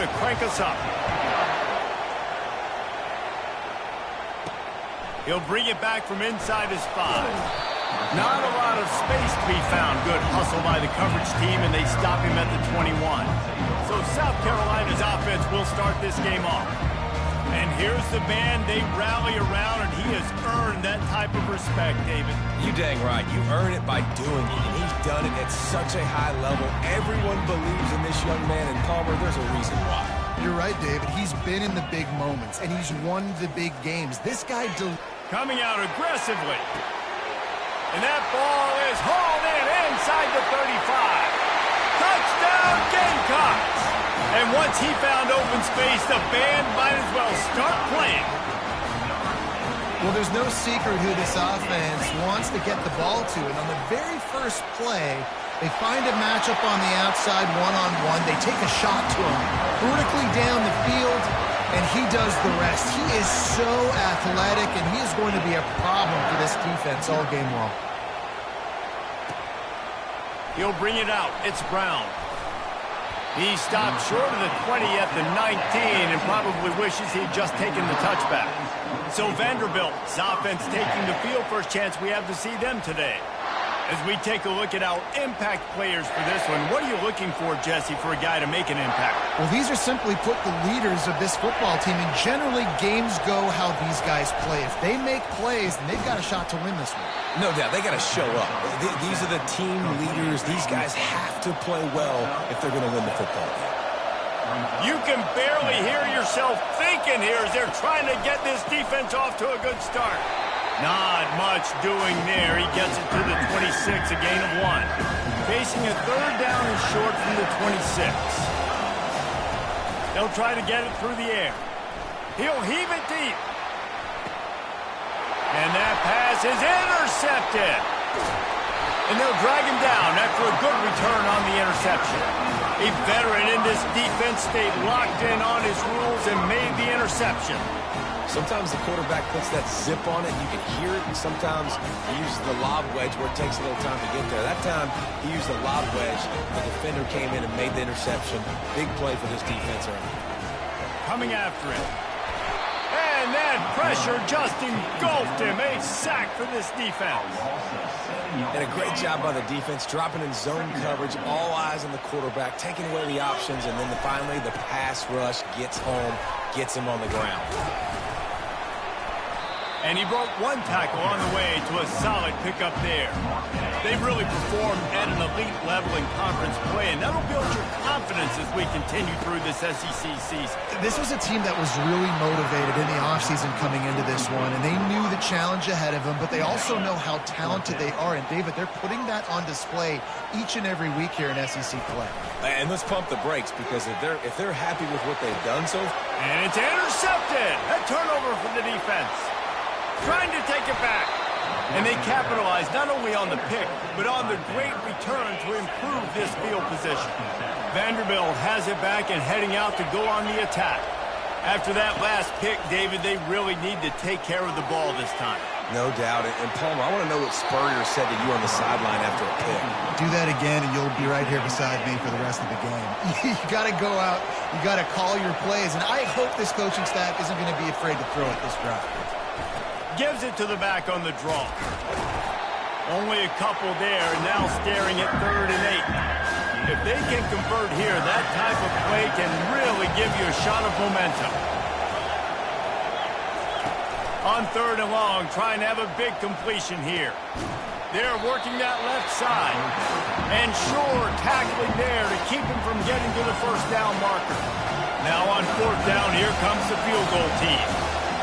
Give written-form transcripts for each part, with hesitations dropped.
to crank us up. He'll bring it back from inside his 5. Not a lot of space to be found. Good hustle by the coverage team, and they stop him at the 21. So South Carolina's offense will start this game off. And here's the band they rally around, and he has earned that type of respect, David. You dang right. You earn it by doing it, and he's done it at such a high level. Everyone believes in this young man, and Palmer, there's a reason why. You're right, David. He's been in the big moments, and he's won the big games. This guy... Coming out aggressively. And that ball is hauled in inside the 35. Touchdown, Gamecocks! And once he found open space, the band might as well start playing. Well, there's no secret who this offense wants to get the ball to. And on the very first play, they find a matchup on the outside one-on-one. They take a shot to him vertically down the field, and he does the rest. He is so athletic, and he is going to be a problem for this defense all game long. He'll bring it out. It's Brown. He stopped short of the 20 at the 19 and probably wishes he'd just taken the touchback. So Vanderbilt's offense taking the field. First chance we have to see them today. As we take a look at our impact players for this one, what are you looking for, Jesse, for a guy to make an impact? Well, these are simply put the leaders of this football team, and generally games go how these guys play. If they make plays, then they've got a shot to win this one. No doubt. They got to show up. These are the team leaders. These guys have to play well if they're going to win the football game. You can barely hear yourself thinking here as they're trying to get this defense off to a good start. Not much doing there. He gets it to the 26, a gain of 1. Facing a third down and short from the 26. They'll try to get it through the air. He'll heave it deep. And that pass is intercepted. And they'll drag him down after a good return on the interception. A veteran in this defense stayed locked in on his rules and made the interception. Sometimes the quarterback puts that zip on it, you can hear it, and sometimes he uses the lob wedge where it takes a little time to get there. That time, he used the lob wedge. The defender came in and made the interception. Big play for this defense early. Coming after it. And that pressure just engulfed him. A sack for this defense. And a great job by the defense, dropping in zone coverage, all eyes on the quarterback, taking away the options, and then finally the pass rush gets home, gets him on the ground. And he broke one tackle on the way to a solid pickup there. They've really performed at an elite level in conference play, and that'll build your confidence as we continue through this SEC season. This was a team that was really motivated in the offseason coming into this one, and they knew the challenge ahead of them, but they also know how talented they are. And, David, they're putting that on display each and every week here in SEC play. And let's pump the brakes, because if they're happy with what they've done so far. And it's intercepted. A turnover for the defense. Trying to take it back. And they capitalize not only on the pick, but on the great return to improve this field position. Vanderbilt has it back and heading out to go on the attack. After that last pick, David, they really need to take care of the ball this time. No doubt. And Palmer, I want to know what Spurrier said to you on the sideline after a pick. Do that again, and you'll be right here beside me for the rest of the game. You got to go out. You got to call your plays. And I hope this coaching staff isn't going to be afraid to throw it this drive. Gives it to the back on the draw. Only a couple there, and now staring at 3rd and 8. If they can convert here, that type of play can really give you a shot of momentum. On 3rd and long, trying to have a big completion here. They're working that left side. And Shore tackling there to keep him from getting to the first down marker. Now on 4th down, here comes the field goal team.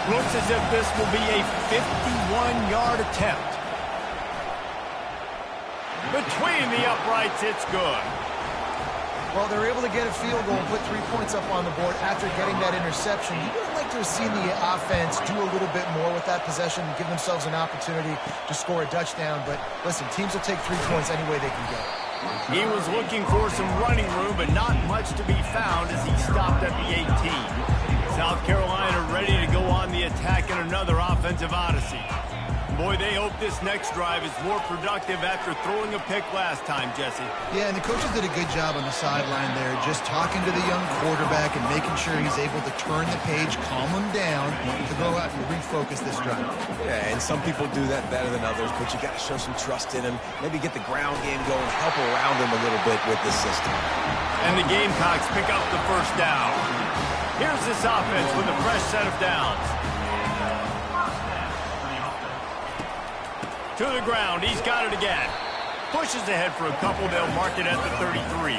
Looks as if this will be a 51-yard attempt. Between the uprights, it's good. Well, they're able to get a field goal and put 3 points up on the board after getting that interception. You would like to have seen the offense do a little bit more with that possession and give themselves an opportunity to score a touchdown. But listen, teams will take 3 points any way they can get. He was looking for some running room, but not much to be found as he stopped at the 18. South Carolina ready to go on the attack in another offensive odyssey. Boy, they hope this next drive is more productive after throwing a pick last time, Jesse. Yeah, and the coaches did a good job on the sideline there, just talking to the young quarterback and making sure he's able to turn the page, calm him down, to go out and refocus this drive. Yeah, and some people do that better than others, but you got to show some trust in him, maybe get the ground game going, help around him a little bit with this system. And the Gamecocks pick up the first down. Here's this offense with a fresh set of downs. To the ground, he's got it again. Pushes ahead for a couple, they'll mark it at the 33.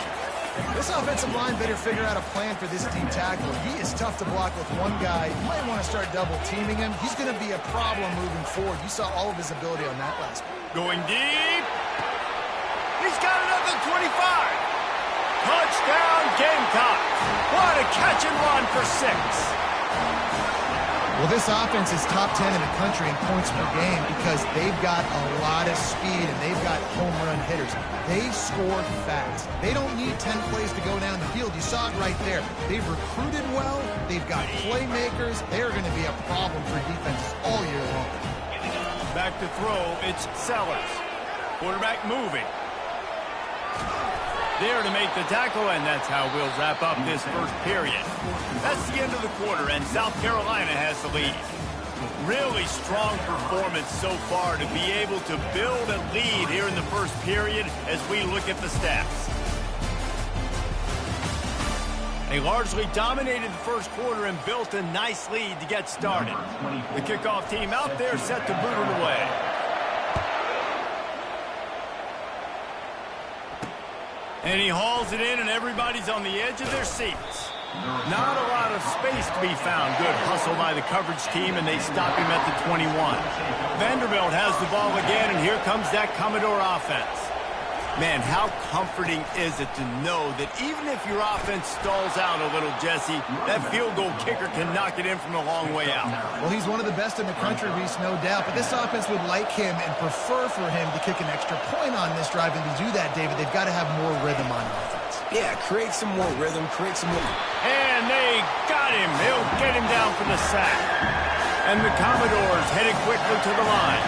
This offensive line better figure out a plan for this deep tackle. He is tough to block with one guy. You might want to start double teaming him. He's going to be a problem moving forward. You saw all of his ability on that last one. Going deep. He's got another 25. Touchdown, Gamecocks. What a catch and run for 6. Well, this offense is top 10 in the country in points per game because they've got a lot of speed and they've got home run hitters. They score fast. They don't need 10 plays to go down the field. You saw it right there. They've recruited well. They've got playmakers. They're going to be a problem for defenses all year long. Back to throw, it's Sellers. Quarterback moving. There to make the tackle, and that's how we'll wrap up this first period. That's the end of the quarter, and South Carolina has the lead. Really strong performance so far to be able to build a lead here in the first period as we look at the stats. They largely dominated the first quarter and built a nice lead to get started. The kickoff team out there set to boot it away. And he hauls it in, and everybody's on the edge of their seats. Not a lot of space to be found. Good hustle by the coverage team, and they stop him at the 21. Vanderbilt has the ball again, and here comes that Commodore offense. Man, how comforting is it to know that even if your offense stalls out a little, Jesse, that field goal kicker can knock it in from a long way out. Well, he's one of the best in the country, Reese, no doubt. But this offense would like him and prefer for him to kick an extra point on this drive. And to do that, David, they've got to have more rhythm on offense. Yeah, create some more rhythm, create some more. And they got him. They'll get him down for the sack. And the Commodores headed quickly to the line.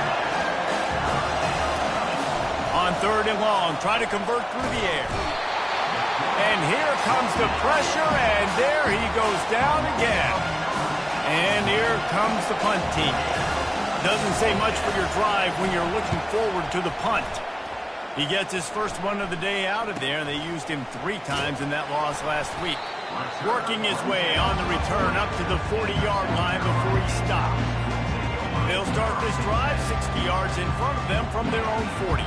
On 3rd and long, try to convert through the air. And here comes the pressure, and there he goes down again. And here comes the punt team. Doesn't say much for your drive when you're looking forward to the punt. He gets his first one of the day out of there, and they used him 3 times in that loss last week. Working his way on the return up to the 40-yard line before he stopped. They'll start this drive 60 yards in front of them from their own 40.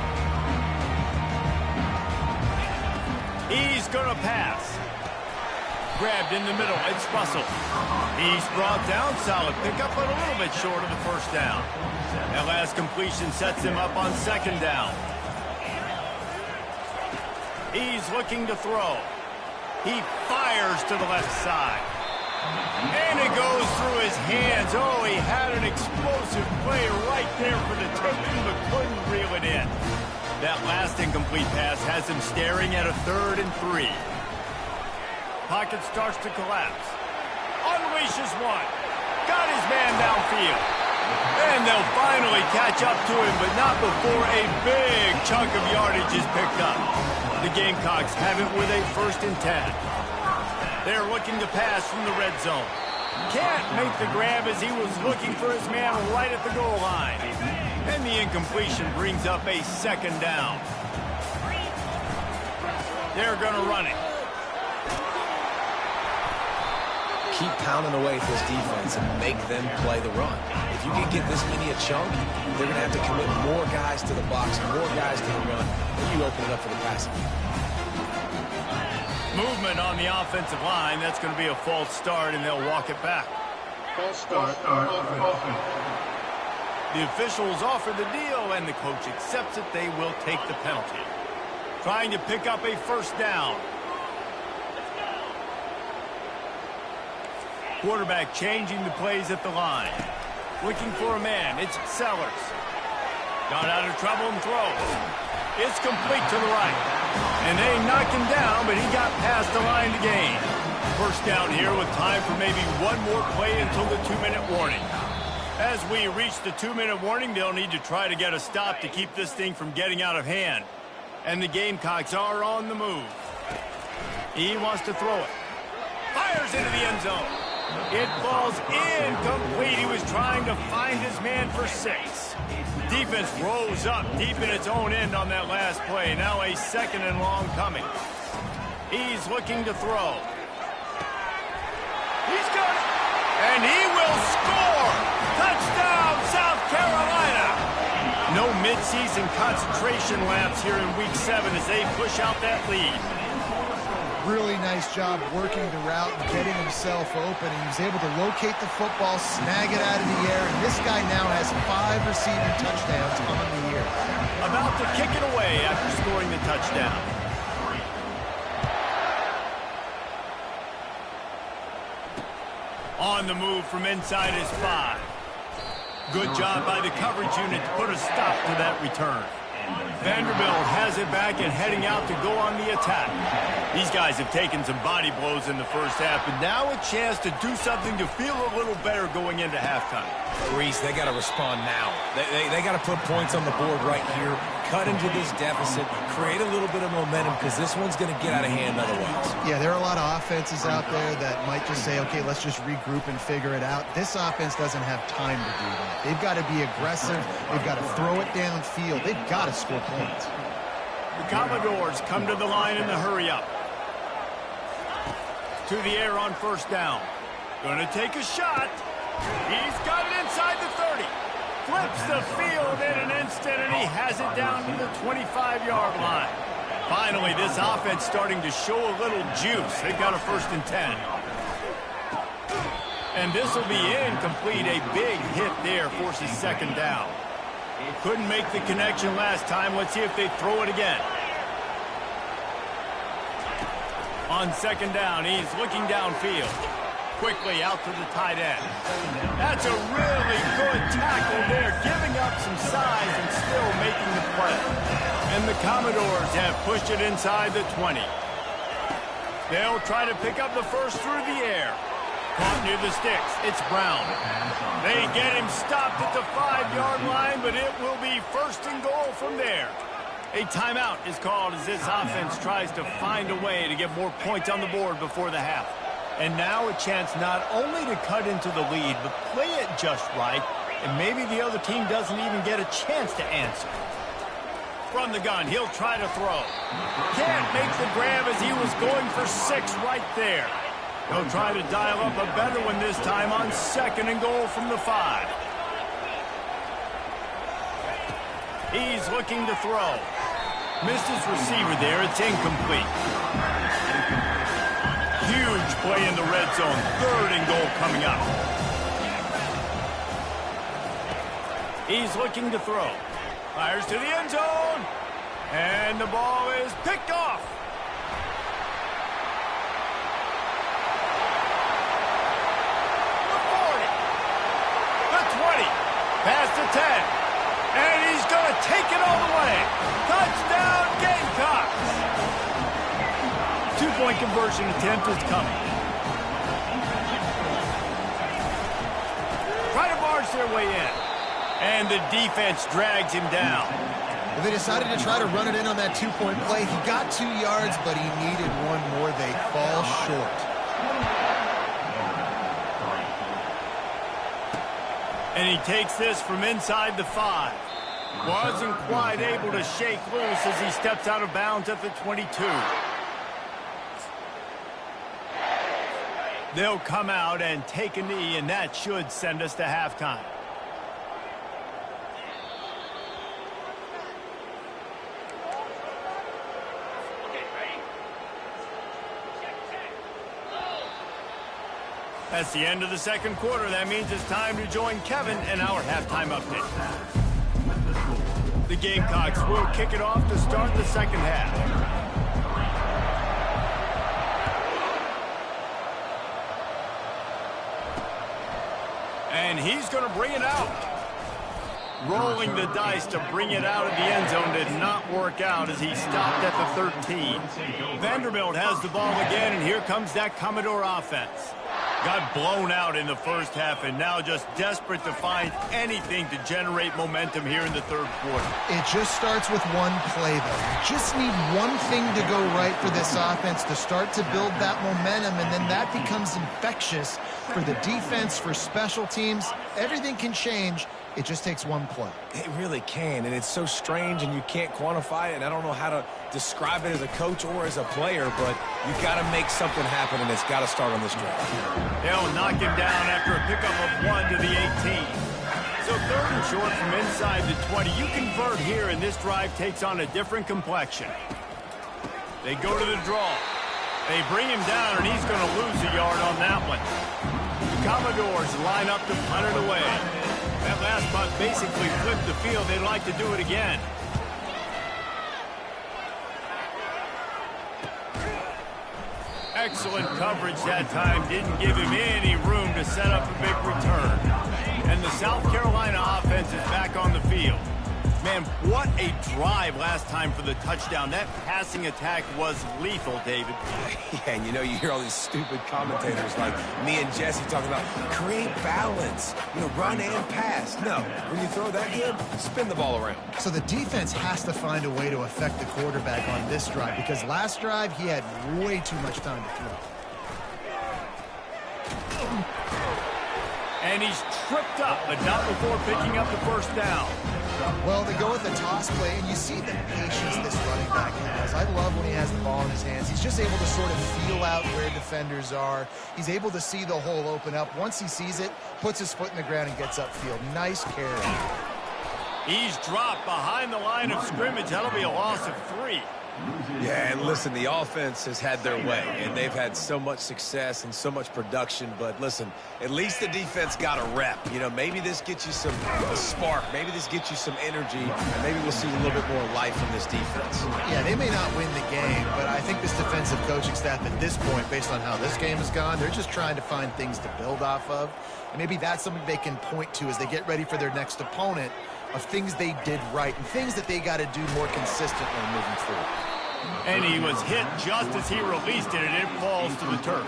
He's going to pass. Grabbed in the middle. It's Russell. He's brought down. Solid pickup, but a little bit short of the first down. That last completion sets him up on 2nd down. He's looking to throw. He fires to the left side. And it goes through his hands. Oh, he had an explosive play right there for the taking, but couldn't reel it in. That last incomplete pass has him staring at a 3rd and 3. Pocket starts to collapse. Unleashes one. Got his man downfield. And they'll finally catch up to him, but not before a big chunk of yardage is picked up. The Gamecocks have it with a 1st and 10. They're looking to pass from the red zone. Can't make the grab as he was looking for his man right at the goal line. And the incompletion brings up a 2nd down. They're going to run it. Keep pounding away at this defense and make them play the run. If you can get this many a chunk, they're going to have to commit more guys to the box, more guys to the run, and you open it up for the passing. Movement on the offensive line. That's going to be a false start, and they'll walk it back. False start. Offense. The officials offer the deal, and the coach accepts it. They will take the penalty. Trying to pick up a 1st down. Quarterback changing the plays at the line. Looking for a man. It's Sellers. Got out of trouble and throws. It's complete to the right. And they knock him down, but he got past the line to gain. 1st down here with time for maybe one more play until the 2-minute warning. As we reach the 2-minute warning, they'll need to try to get a stop to keep this thing from getting out of hand. And the Gamecocks are on the move. He wants to throw it. Fires into the end zone. It falls incomplete. He was trying to find his man for 6. Defense rose up deep in its own end on that last play. Now a 2nd and long coming. He's looking to throw. He's got it. And he will score. Touchdown, South Carolina. No midseason concentration lapse here in Week 7 as they push out that lead. Really nice job working the route and getting himself open. He was able to locate the football, snag it out of the air, and this guy now has 5 receiving touchdowns on the year. About to kick it away after scoring the touchdown. On the move from inside his 5. Good job by the coverage unit to put a stop to that return. Vanderbilt has it back and heading out to go on the attack. These guys have taken some body blows in the first half, but now a chance to do something to feel a little better going into halftime. Reese, they got to respond now. They got to put points on the board right here, cut into this deficit, create a little bit of momentum because this one's going to get out of hand otherwise. Yeah, there are a lot of offenses out there that might just say, okay, let's just regroup and figure it out. This offense doesn't have time to do that. They've got to be aggressive. They've got to throw it downfield. They've got to score points. The Commodores come to the line in the hurry-up. To the air on 1st down. Gonna take a shot. He's got it inside the 30. Flips the field in an instant, and he has it down to the 25-yard line. Finally, this offense starting to show a little juice. They've got a 1st and 10. And this will be incomplete. A big hit there forces 2nd down. Couldn't make the connection last time. Let's see if they throw it again. On 2nd down, he's looking downfield. Quickly out to the tight end. That's a really good tackle there, giving up some size and still making the play. And the Commodores have pushed it inside the 20. They'll try to pick up the 1st through the air. Caught near the sticks. It's Brown. They get him stopped at the 5-yard line, but it will be 1st and goal from there. A timeout is called as this offense tries to find a way to get more points on the board before the half. And now a chance not only to cut into the lead, but play it just right, and maybe the other team doesn't even get a chance to answer. From the gun, he'll try to throw. Can't make the grab as he was going for 6 right there. He'll try to dial up a better one this time on 2nd and goal from the 5. He's looking to throw. Missed his receiver there. It's incomplete. Huge play in the red zone. 3rd and goal coming up. He's looking to throw. Fires to the end zone. And the ball is picked off. The 40. Past the 10. And he's going to take it all the way. Touchdown, Gamecocks. 2-point conversion attempt is coming. Try to barge their way in. And the defense drags him down. Well, they decided to try to run it in on that 2-point play. He got 2 yards, but he needed 1 more. They fall short. And he takes this from inside the 5. Wasn't quite able to shake loose as he steps out of bounds at the 22. They'll come out and take a knee, and that should send us to halftime. That's the end of the 2nd quarter. That means it's time to join Kevin in our halftime update. The Gamecocks will kick it off to start the 2nd half. And he's going to bring it out. Rolling the dice to bring it out of the end zone did not work out as he stopped at the 13. Vanderbilt has the ball again, and here comes that Commodore offense. Got blown out in the first half and now just desperate to find anything to generate momentum here in the third quarter. It just starts with one play, though. You just need one thing to go right for this offense to start to build that momentum, and then that becomes infectious for the defense, for special teams. Everything can change. It just takes one play. It really can, and it's so strange, and you can't quantify it, and I don't know how to describe it as a coach or as a player, but you've got to make something happen, and it's got to start on this drive. They'll knock him down after a pickup of 1 to the 18. So third and short from inside the 20. You convert here, and this drive takes on a different complexion. They go to the draw. They bring him down, and he's going to lose a yard on that one. The Commodores line up to punt it away. That last punt basically flipped the field. They'd like to do it again. Excellent coverage that time. Didn't give him any room to set up a big return. And the South Carolina offense is back on the field. Man, what a drive last time for the touchdown. That passing attack was lethal, David. Yeah, and you know, you hear all these stupid commentators like me and Jesse talking about create balance, run and pass. No, when you throw that good, spin the ball around. So the defense has to find a way to affect the quarterback on this drive, because last drive he had way too much time to throw. And he's tripped up, but not before picking up the first down. Well, they go with the toss play, and you see the patience this running back has. I love when he has the ball in his hands. He's just able to sort of feel out where defenders are. He's able to see the hole open up. Once he sees it, puts his foot in the ground and gets upfield. Nice carry. He's dropped behind the line of scrimmage. That'll be a loss of 3. Yeah, and listen, the offense has had their way, and they've had so much success and so much production. But listen, at least the defense got a rep. Maybe this gets you a spark. Maybe this gets you some energy, and maybe we'll see a little bit more life from this defense. Yeah, they may not win the game, but I think this defensive coaching staff at this point, based on how this game has gone, they're just trying to find things to build off of. And maybe that's something they can point to as they get ready for their next opponent, of things they did right and things that they got to do more consistently moving forward. And he was hit just as he released it, and it falls to the turf.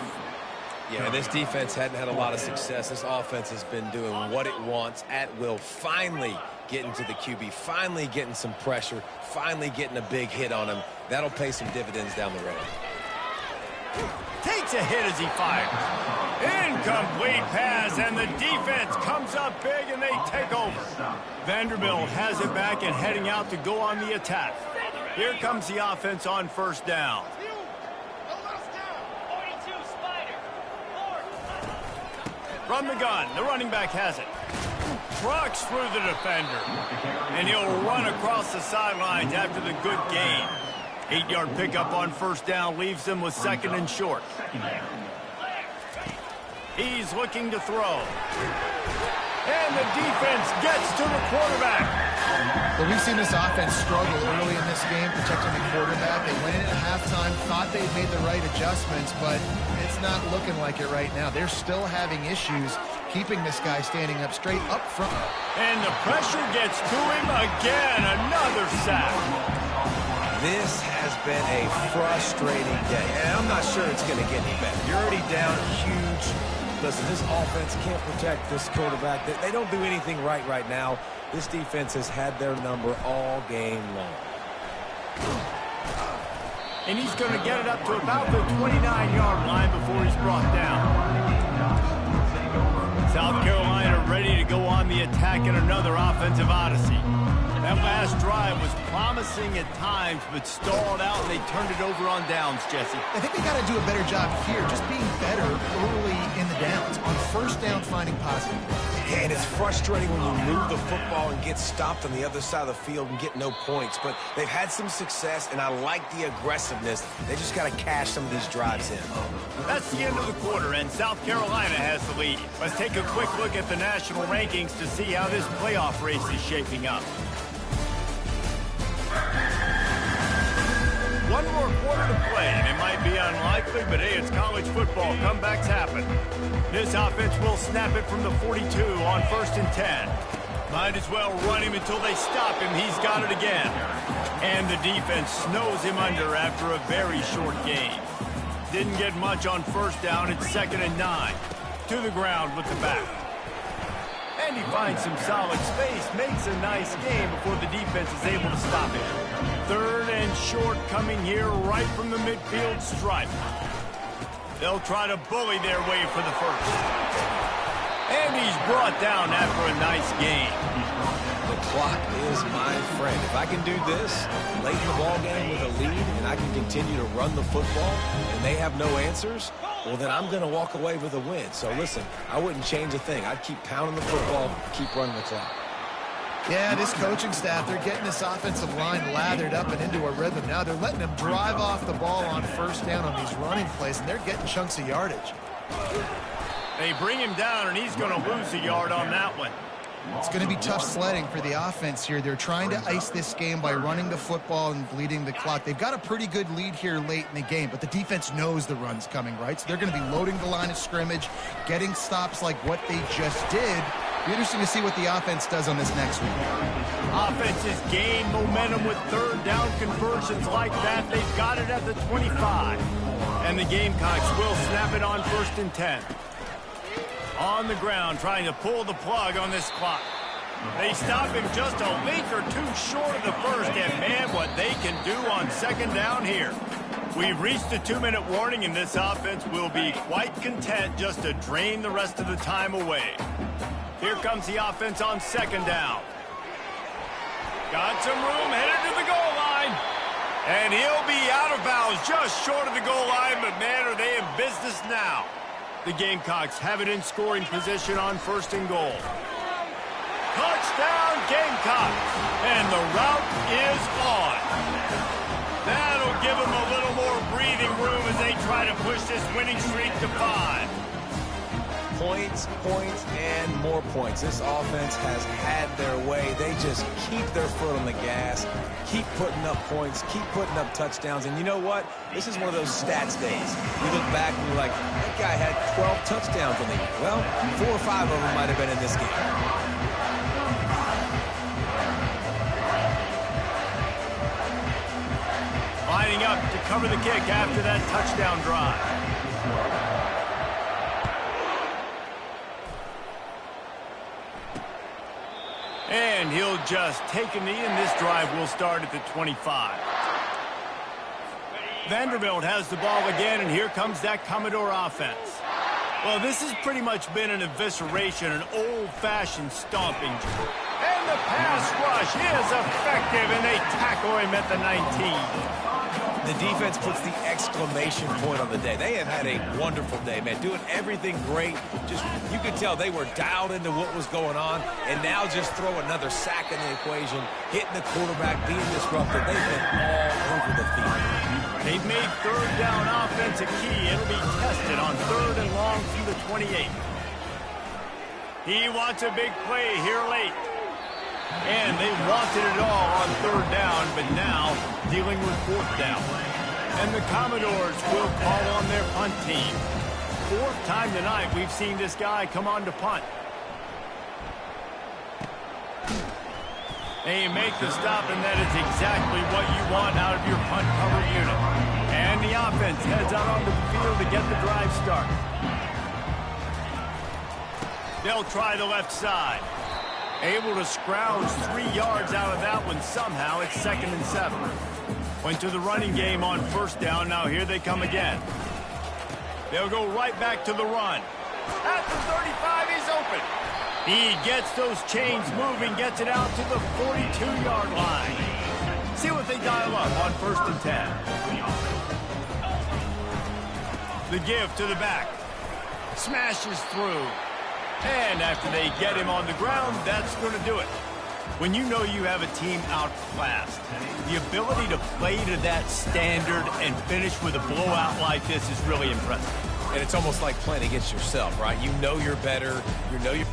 Yeah, this defense hadn't had a lot of success. This offense has been doing what it wants at will, finally getting to the QB, finally getting some pressure, finally getting a big hit on him. That'll pay some dividends down the road. Takes a hit as he fires. Incomplete pass, and the defense comes up big, and they take over. Vanderbilt has it back and heading out to go on the attack. Here comes the offense on first down. From the gun, the running back has it. Trucks through the defender. And he'll run across the sidelines after the good gain. 8-yard pickup on first down leaves them with second and short. He's looking to throw. And the defense gets to the quarterback. But we've seen this offense struggle early in this game protecting the quarterback. They went in at halftime, thought they'd made the right adjustments, but it's not looking like it right now. They're still having issues keeping this guy standing up straight up front. And the pressure gets to him again. Another sack. This has been a frustrating day, and I'm not sure it's going to get any better. You're already down huge. Listen, this offense can't protect this quarterback. They don't do anything right now. This defense has had their number all game long. And he's going to get it up to about the 29-yard line before he's brought down. South Carolina ready to go on the attack in another offensive odyssey. That last drive was promising at times, but stalled out, and they turned it over on downs, Jesse. I think they got to do a better job here, just being better early in the downs. On first down, finding positive. And it's frustrating when you move the football and get stopped on the other side of the field and get no points. But they've had some success, and I like the aggressiveness. They just got to cash some of these drives in. That's the end of the quarter, and South Carolina has the lead. Let's take a quick look at the national rankings to see how this playoff race is shaping up. One more quarter to play, and it might be unlikely, but hey, it's college football. Comebacks happen. This offense will snap it from the 42 on 1st and 10. Might as well run him until they stop him. He's got it again. And the defense snows him under after a very short game. didn't get much on first down. It's 2nd and 9. To the ground with the back. And he finds some solid space, makes a nice game before the defense is able to stop him. 3rd and short coming here right from the midfield stripe. They'll try to bully their way for the first. And he's brought down after a nice gain. The clock is my friend. If I can do this late in the ball game with a lead and I can continue to run the football and they have no answers, well, then I'm going to walk away with a win. So, listen, I wouldn't change a thing. I'd keep pounding the football, keep running the clock. Yeah, this coaching staff, they're getting this offensive line lathered up and into a rhythm. Now they're letting them drive off the ball on first down on these running plays, and they're getting chunks of yardage. They bring him down, and he's going to lose a yard on that one. It's going to be tough sledding for the offense here. They're trying to ice this game by running the football and bleeding the clock. They've got a pretty good lead here late in the game, but the defense knows the run's coming, right? So they're going to be loading the line of scrimmage, getting stops like what they just did. Be interesting to see what the offense does on this next week. Offenses gain momentum with 3rd down conversions like that. They've got it at the 25. And the Gamecocks will snap it on 1st and 10. On the ground, trying to pull the plug on this clock. They stop him just a link or two short of the first, and man, what they can do on 2nd down here. We've reached the 2-minute warning, and this offense will be quite content just to drain the rest of the time away. Here comes the offense on 2nd down. Got some room, headed to the goal line. And he'll be out of bounds just short of the goal line, but man, are they in business now. The Gamecocks have it in scoring position on 1st and goal. Touchdown, Gamecocks! And the route is on. That'll give them a little more breathing room as they try to push this winning streak to 5. Points, points, and more points. This offense has had their way. They just keep their foot on the gas, keep putting up points, keep putting up touchdowns. And you know what? This is one of those stats days. You look back and you're like, that guy had 12 touchdowns in the year. Well, 4 or 5 of them might have been in this game. Lining up to cover the kick after that touchdown drive. And he'll just take a knee, and this drive will start at the 25. Vanderbilt has the ball again, and here comes that Commodore offense. Well, this has pretty much been an evisceration, an old-fashioned stomping. And the pass rush is effective, and they tackle him at the 19. The defense puts the exclamation point on the day. They have had a wonderful day, man, doing everything great. Just, you could tell they were dialed into what was going on, and now just throw another sack in the equation, hitting the quarterback, being disruptive. They've been all over the field. They've made 3rd down offense a key. It'll be tested on 3rd and long from the 28. He wants a big play here late. And they wanted it all on 3rd down, but now dealing with 4th down. And the Commodores will call on their punt team. 4th time tonight we've seen this guy come on to punt. They make the stop, and that is exactly what you want out of your punt cover unit. And the offense heads out onto the field to get the drive started. They'll try the left side. Able to scrounge 3 yards out of that one somehow. It's 2nd and 7. Went to the running game on 1st down. Now here they come again. They'll go right back to the run. At the 35, he's open. He gets those chains moving, gets it out to the 42-yard line. See what they dial up on 1st and 10. The give to the back. Smashes through. And after they get him on the ground, that's going to do it. When you know you have a team outclassed, the ability to play to that standard and finish with a blowout like this is really impressive. And it's almost like playing against yourself, right? You know you're better. You know you're...